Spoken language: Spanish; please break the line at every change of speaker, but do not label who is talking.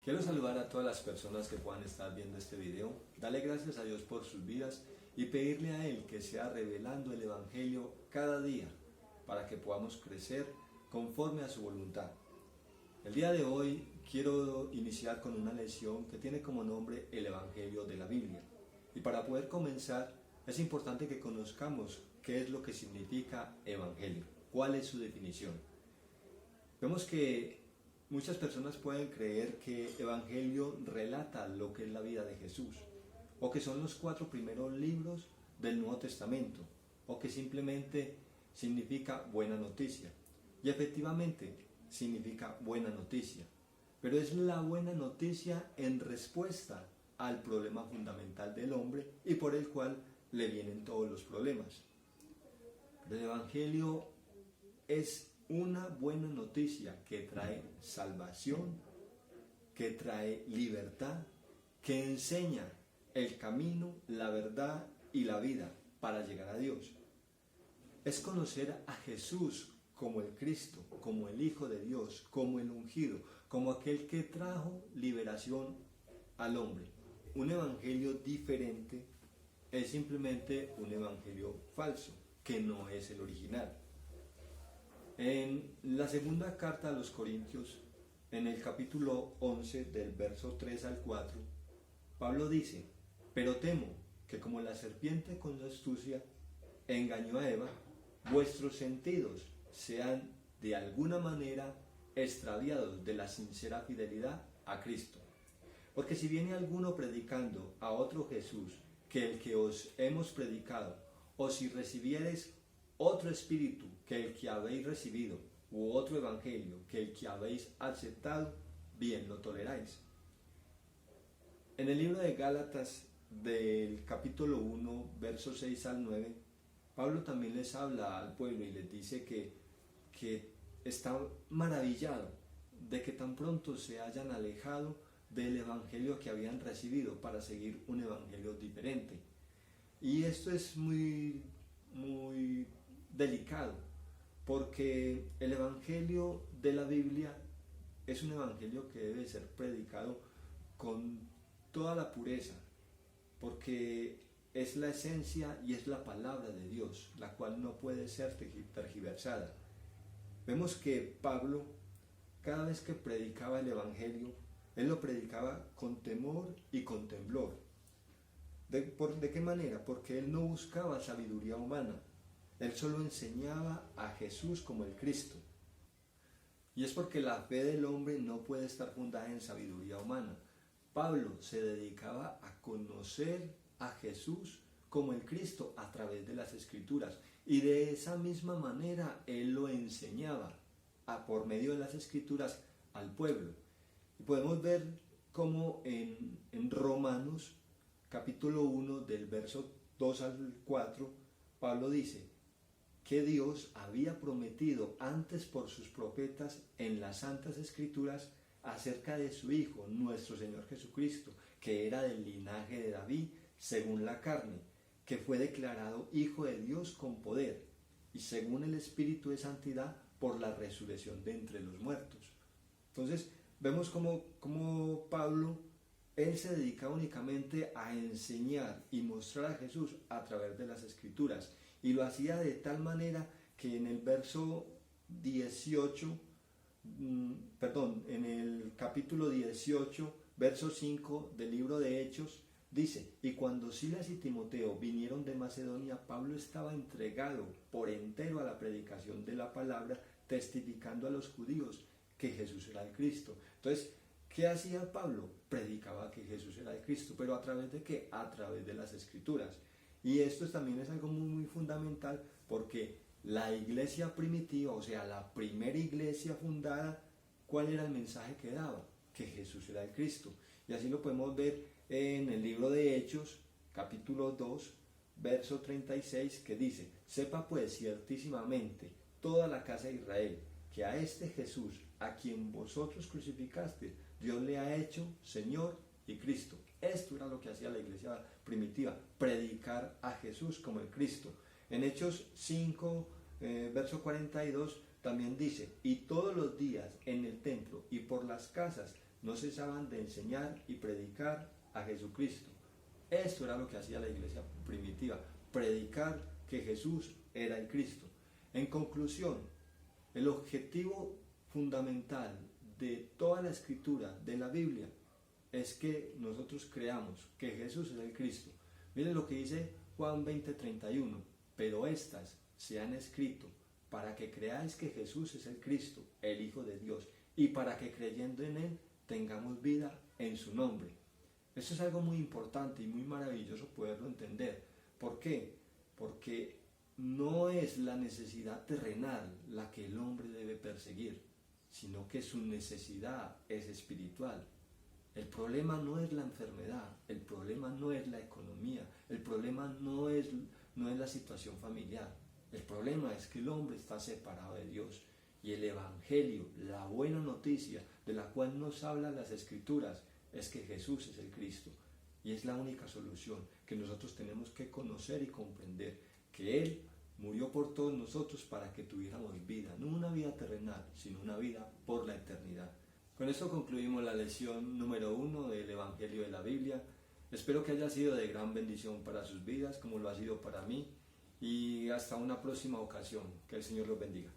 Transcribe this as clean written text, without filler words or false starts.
Quiero saludar a todas las personas que puedan estar viendo este video, darle gracias a Dios por sus vidas y pedirle a Él que sea revelando el Evangelio cada día para que podamos crecer conforme a su voluntad. El día de hoy quiero iniciar con una lección que tiene como nombre el Evangelio de la Biblia. Y para poder comenzar es importante que conozcamos qué es lo que significa Evangelio, cuál es su definición. Vemos que muchas personas pueden creer que Evangelio relata lo que es la vida de Jesús, o que son los 4 primeros libros del Nuevo Testamento, o que simplemente significa buena noticia. Y efectivamente significa buena noticia, pero es la buena noticia en respuesta al problema fundamental del hombre y por el cual le vienen todos los problemas. El Evangelio es una buena noticia que trae salvación, que trae libertad, que enseña el camino, la verdad y la vida para llegar a Dios. Es conocer a Jesús como el Cristo, como el Hijo de Dios, como el ungido, como aquel que trajo liberación al hombre. Un evangelio diferente es simplemente un evangelio falso, que no es el original. En la segunda carta a los Corintios, en el capítulo 11, del verso 3 al 4, Pablo dice: pero temo que como la serpiente con su astucia engañó a Eva, vuestros sentidos sean de alguna manera extraviados de la sincera fidelidad a Cristo. Porque si viene alguno predicando a otro Jesús que el que os hemos predicado, o si recibiereis otro espíritu que el que habéis recibido, u otro evangelio que el que habéis aceptado, bien lo toleráis. En el libro de Gálatas, del capítulo 1, versos 6 al 9, Pablo también les habla al pueblo y les dice que está maravillado de que tan pronto se hayan alejado del evangelio que habían recibido para seguir un evangelio diferente. Y esto es muy delicado, porque el evangelio de la Biblia es un evangelio que debe ser predicado con toda la pureza, porque es la esencia y es la palabra de Dios, la cual no puede ser tergiversada. Vemos que Pablo, cada vez que predicaba el evangelio, él lo predicaba con temor y con temblor. ¿De qué manera? Porque él no buscaba sabiduría humana, él solo enseñaba a Jesús como el Cristo. Y es porque la fe del hombre no puede estar fundada en sabiduría humana. Pablo se dedicaba a conocer a Jesús como el Cristo a través de las Escrituras, y de esa misma manera él lo enseñaba por medio de las Escrituras al pueblo. Y podemos ver cómo en Romanos capítulo 1 del verso 2 al 4, Pablo dice que Dios había prometido antes por sus profetas en las Santas Escrituras acerca de su Hijo, nuestro Señor Jesucristo, que era del linaje de David según la carne, que fue declarado Hijo de Dios con poder, y según el Espíritu de Santidad por la resurrección de entre los muertos. Entonces vemos como Pablo, él se dedica únicamente a enseñar y mostrar a Jesús a través de las Escrituras, y lo hacía de tal manera que en el verso 18, en el capítulo 18, verso 5 del libro de Hechos, dice: y cuando Silas y Timoteo vinieron de Macedonia, Pablo estaba entregado por entero a la predicación de la palabra, testificando a los judíos que Jesús era el Cristo. Entonces, ¿qué hacía Pablo? Predicaba que Jesús era el Cristo, pero ¿a través de qué? A través de las Escrituras. Y esto también es algo muy fundamental, porque la iglesia primitiva, o sea, la primera iglesia fundada, ¿cuál era el mensaje que daba? Que Jesús era el Cristo. Y así lo podemos ver en el libro de Hechos, capítulo 2, verso 36, que dice: sepa pues ciertísimamente toda la casa de Israel, que a este Jesús, a quien vosotros crucificaste, Dios le ha hecho Señor y Cristo. Esto era lo que hacía la iglesia primitiva, predicar a Jesús como el Cristo. En Hechos 5, verso 42, también dice: y todos los días en el templo y por las casas no cesaban de enseñar y predicar a Jesucristo. Esto era lo que hacía la iglesia primitiva, predicar que Jesús era el Cristo. En conclusión, el objetivo fundamental de toda la escritura de la Biblia es que nosotros creamos que Jesús es el Cristo. Miren lo que dice Juan 20:31, pero estas se han escrito para que creáis que Jesús es el Cristo, el Hijo de Dios, y para que creyendo en Él tengamos vida en su nombre. Eso es algo muy importante y muy maravilloso poderlo entender. ¿Por qué? Porque no es la necesidad terrenal la que el hombre debe perseguir, sino que su necesidad es espiritual. El problema no es la enfermedad, el problema no es la economía, el problema no es la situación familiar. El problema es que el hombre está separado de Dios. Y el Evangelio, la buena noticia de la cual nos hablan las Escrituras, es que Jesús es el Cristo. Y es la única solución que nosotros tenemos que conocer y comprender, que Él murió por todos nosotros para que tuviéramos vida, no una vida terrenal, sino una vida por la eternidad. Con esto concluimos la lección número 1 del Evangelio de la Biblia. Espero que haya sido de gran bendición para sus vidas, como lo ha sido para mí. Y hasta una próxima ocasión. Que el Señor los bendiga.